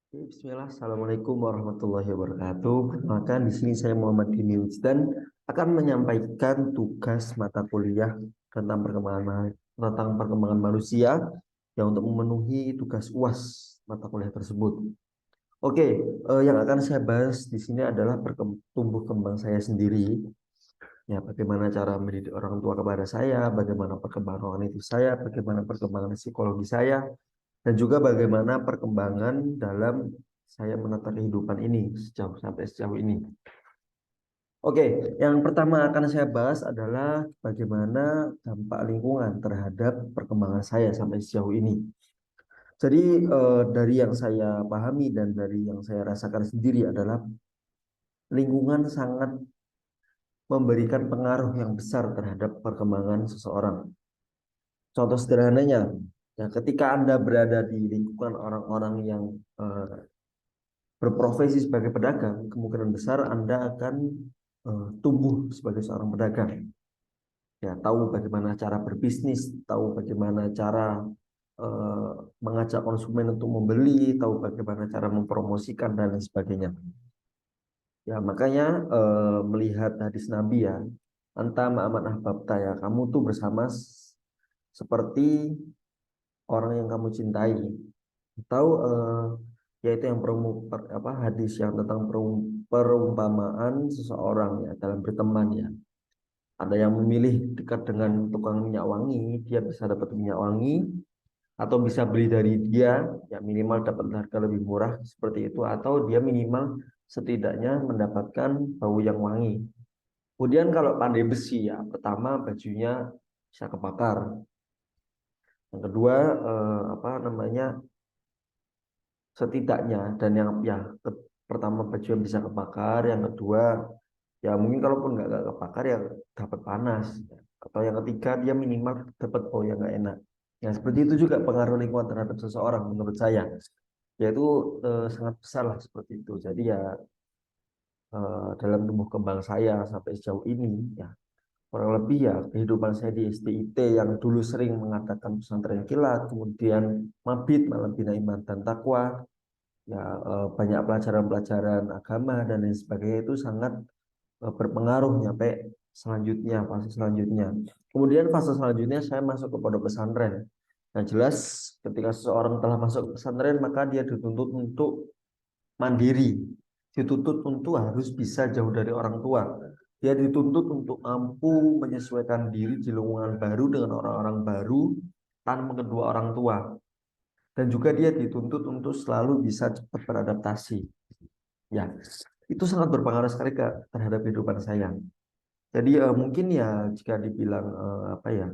Bismillah, Assalamualaikum warahmatullahi wabarakatuh. Perkenalkan, di sini saya Muhammad Dini Wijdan akan menyampaikan tugas mata kuliah tentang perkembangan manusia yang untuk memenuhi tugas UAS mata kuliah tersebut. Oke, yang akan saya bahas di sini adalah tumbuh kembang saya sendiri. Ya, bagaimana cara mendidik orang tua kepada saya, bagaimana perkembangan kognitif saya, bagaimana perkembangan psikologi saya, dan juga bagaimana perkembangan dalam saya menata kehidupan ini sejauh ini. Oke, yang pertama akan saya bahas adalah bagaimana dampak lingkungan terhadap perkembangan saya sampai sejauh ini. Jadi dari yang saya pahami dan dari yang saya rasakan sendiri adalah lingkungan sangat memberikan pengaruh yang besar terhadap perkembangan seseorang. Contoh sederhananya, ya ketika Anda berada di lingkungan orang-orang yang eh, berprofesi sebagai pedagang, kemungkinan besar Anda akan tumbuh sebagai seorang pedagang. Ya, tahu bagaimana cara berbisnis, tahu bagaimana cara eh, mengajak konsumen untuk membeli, tahu bagaimana cara mempromosikan dan lain sebagainya. Ya, makanya melihat hadis Nabi ya, anta ma'aman ahbabta ya, kamu tuh bersama seperti orang yang kamu cintai. Tahu yaitu yang hadis yang tentang perumpamaan seseorang ya dalam berteman ya. Ada yang memilih dekat dengan tukang minyak wangi, dia bisa dapat minyak wangi atau bisa beli dari dia ya minimal dapat harga lebih murah seperti itu atau dia minimal setidaknya mendapatkan bau yang wangi. Kemudian kalau pandai besi ya, pertama bajunya bisa kebakar. Yang kedua apa namanya setidaknya dan yang ya pertama baju yang bisa kebakar, yang kedua ya mungkin kalaupun nggak kebakar ya dapat panas, atau yang ketiga dia minimal dapat bau yang nggak enak. Ya seperti itu juga pengaruh lingkungan terhadap seseorang menurut saya, yaitu sangat besar lah seperti itu. Jadi ya dalam tumbuh kembang saya sampai sejauh ini ya kurang lebih ya kehidupan saya di STIT yang dulu sering mengatakan pesantren kilat, kemudian mabit malam bina iman dan takwa, ya banyak pelajaran-pelajaran agama dan lain sebagainya itu sangat berpengaruh nyampe fase selanjutnya. Kemudian fase selanjutnya saya masuk ke pondok pesantren. Nah, jelas ketika seseorang telah masuk ke pesantren maka dia dituntut untuk mandiri, dituntut untuk harus bisa jauh dari orang tua. Dia dituntut untuk mampu menyesuaikan diri di lingkungan baru dengan orang-orang baru tanpa kedua orang tua. Dan juga dia dituntut untuk selalu bisa cepat beradaptasi. Ya, itu sangat berpengaruh sekali terhadap kehidupan saya. Jadi mungkin ya jika dibilang apa ya,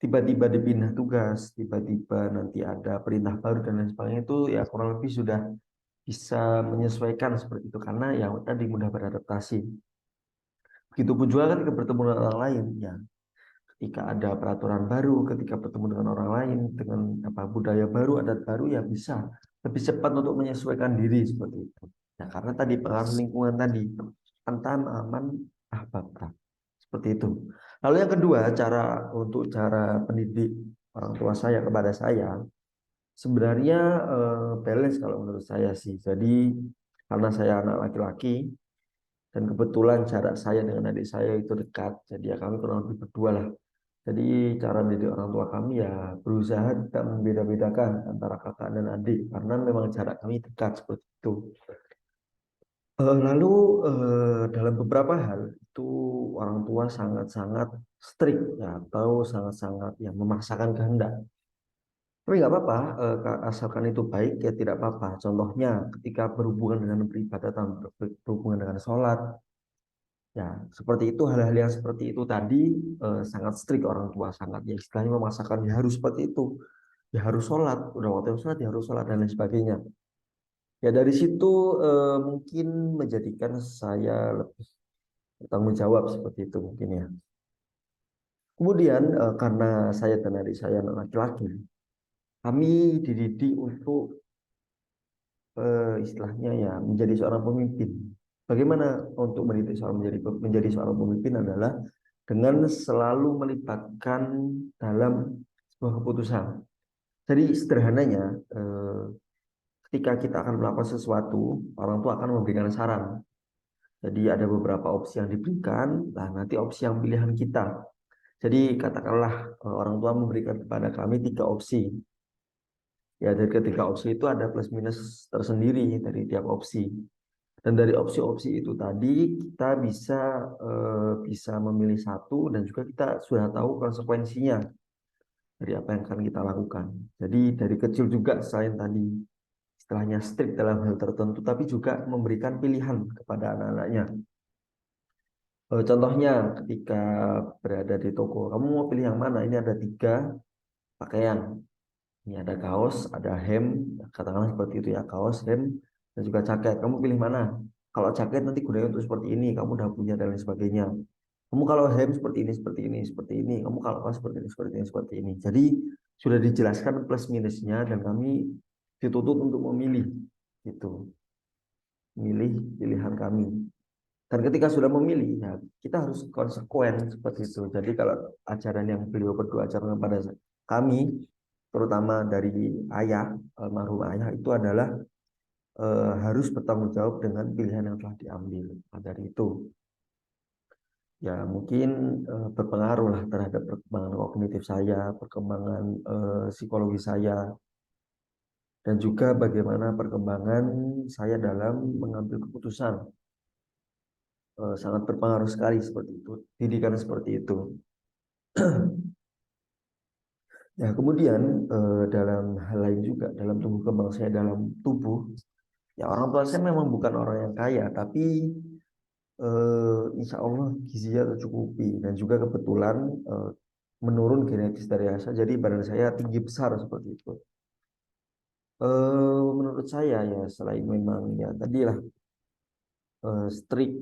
tiba-tiba dipindah tugas, tiba-tiba nanti ada perintah baru dan lain sebagainya itu ya kurang lebih sudah bisa menyesuaikan seperti itu karena ya tadi mudah beradaptasi. Begitupun juga ketika bertemu dengan orang lain, ya ketika ada peraturan baru, ketika bertemu dengan orang lain, dengan apa budaya baru, adat baru ya bisa lebih cepat untuk menyesuaikan diri seperti itu. Ya karena tadi pengaruh lingkungan tadi, antam aman ahbabta. Seperti itu. Lalu yang kedua, cara pendidik orang tua saya kepada saya, sebenarnya balance kalau menurut saya sih. Jadi karena saya anak laki-laki dan kebetulan jarak saya dengan adik saya itu dekat, jadi ya kami kurang lebih berdua lah. Jadi cara mendidik orang tua kami ya berusaha tidak membeda-bedakan antara kakak dan adik karena memang jarak kami dekat seperti itu. Lalu dalam beberapa hal itu orang tua sangat-sangat strict ya atau sangat-sangat ya memaksakan kehendak. Tapi nggak apa-apa, asalkan itu baik ya tidak apa-apa. Contohnya ketika berhubungan dengan peribadatan, berhubungan dengan sholat, ya seperti itu hal-hal yang seperti itu tadi sangat strict orang tua sangat ya istilahnya memaksakan ya harus seperti itu, ya harus sholat, udah waktu sholat ya harus sholat dan lain sebagainya. Ya dari situ mungkin menjadikan saya lebih bertanggung jawab seperti itu mungkin ya. Kemudian karena saya dan adik saya anak laki-laki, kami dididik untuk istilahnya ya menjadi seorang pemimpin. Bagaimana untuk mendidik seorang menjadi seorang pemimpin adalah dengan selalu melibatkan dalam sebuah keputusan. Jadi sederhananya ketika kita akan melakukan sesuatu, orang tua akan memberikan saran. Jadi ada beberapa opsi yang diberikan, nah nanti opsi yang pilihan kita. Jadi katakanlah orang tua memberikan kepada kami 3 opsi. Ya dari ketiga opsi itu ada plus minus tersendiri dari tiap opsi. Dan dari opsi-opsi itu tadi kita bisa memilih satu dan juga kita sudah tahu konsekuensinya dari apa yang akan kita lakukan. Jadi dari kecil juga selain tadi istilahnya strict dalam hal tertentu, tapi juga memberikan pilihan kepada anak-anaknya. Contohnya ketika berada di toko, kamu mau pilih yang mana? Ini ada 3 pakaian. Ini ada kaos, ada hem, katakanlah seperti itu ya, kaos, hem, dan juga jaket. Kamu pilih mana? Kalau jaket nanti gunanya untuk seperti ini, kamu udah punya dan lain sebagainya. Kamu kalau hem seperti ini, seperti ini, seperti ini. Kamu kalau kaos seperti ini, seperti ini, seperti ini. Jadi sudah dijelaskan plus minusnya dan kami dituntut untuk memilih, gitu, memilih pilihan kami. Dan ketika sudah memilih, ya kita harus konsekuen seperti itu. Jadi kalau ajaran yang beliau berdua ajarkan pada kami, terutama dari ayah, almarhum ayah itu adalah harus bertanggung jawab dengan pilihan yang telah diambil. Nah, dari itu, ya mungkin berpengaruh lah terhadap perkembangan kognitif saya, perkembangan psikologi saya, dan juga bagaimana perkembangan saya dalam mengambil keputusan. Sangat berpengaruh sekali seperti itu. Didikan seperti itu. Ya, kemudian dalam hal lain juga dalam tumbuh kembang saya dalam tubuh, ya orang tua saya memang bukan orang yang kaya, tapi insya Allah gizinya tercukupi dan juga kebetulan menurun genetis dari ayah saya, jadi badan saya tinggi besar seperti itu. Menurut saya ya selain memang ya tadilah strict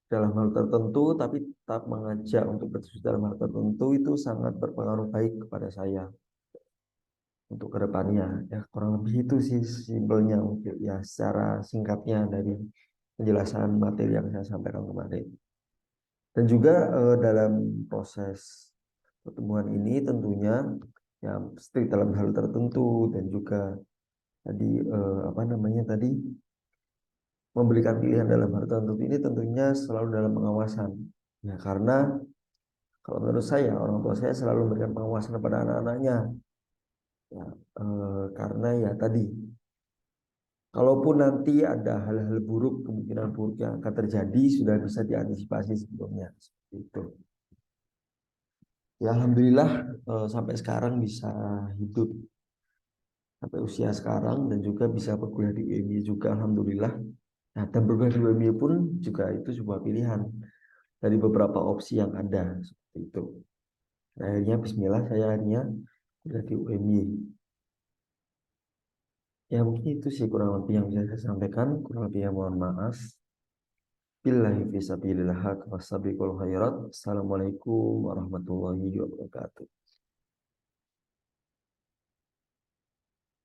dalam hal tertentu, tapi tetap mengajak untuk berdiskusi dalam hal tertentu itu sangat berpengaruh baik kepada saya untuk kedepannya. Ya kurang lebih itu sih simpelnya mungkin ya secara singkatnya dari penjelasan materi yang saya sampaikan kemarin. Dan juga dalam proses pertumbuhan ini tentunya ya strict dalam hal tertentu dan juga tadi apa namanya tadi memberikan pilihan dalam hal tertentu ini tentunya selalu dalam pengawasan. Ya karena kalau menurut saya orang tua saya selalu memberikan pengawasan kepada anak-anaknya. Ya, karena ya tadi kalaupun nanti ada hal-hal buruk, kemungkinan buruk yang akan terjadi sudah bisa diantisipasi sebelumnya. Seperti itu. Ya Alhamdulillah sampai sekarang bisa hidup sampai usia sekarang dan juga bisa berkuliah di UMY juga Alhamdulillah. Nah, dan berkuliah di UMY pun juga itu sebuah pilihan dari beberapa opsi yang ada seperti itu. Nah, akhirnya Bismillah saya akhirnya kuliah di UMY. Ya mungkin itu sih kurang lebih yang bisa saya sampaikan. Kurang lebihnya mohon maaf. Billahi fisabilillah wasabiqul khairat. Assalamualaikum warahmatullahi wabarakatuh.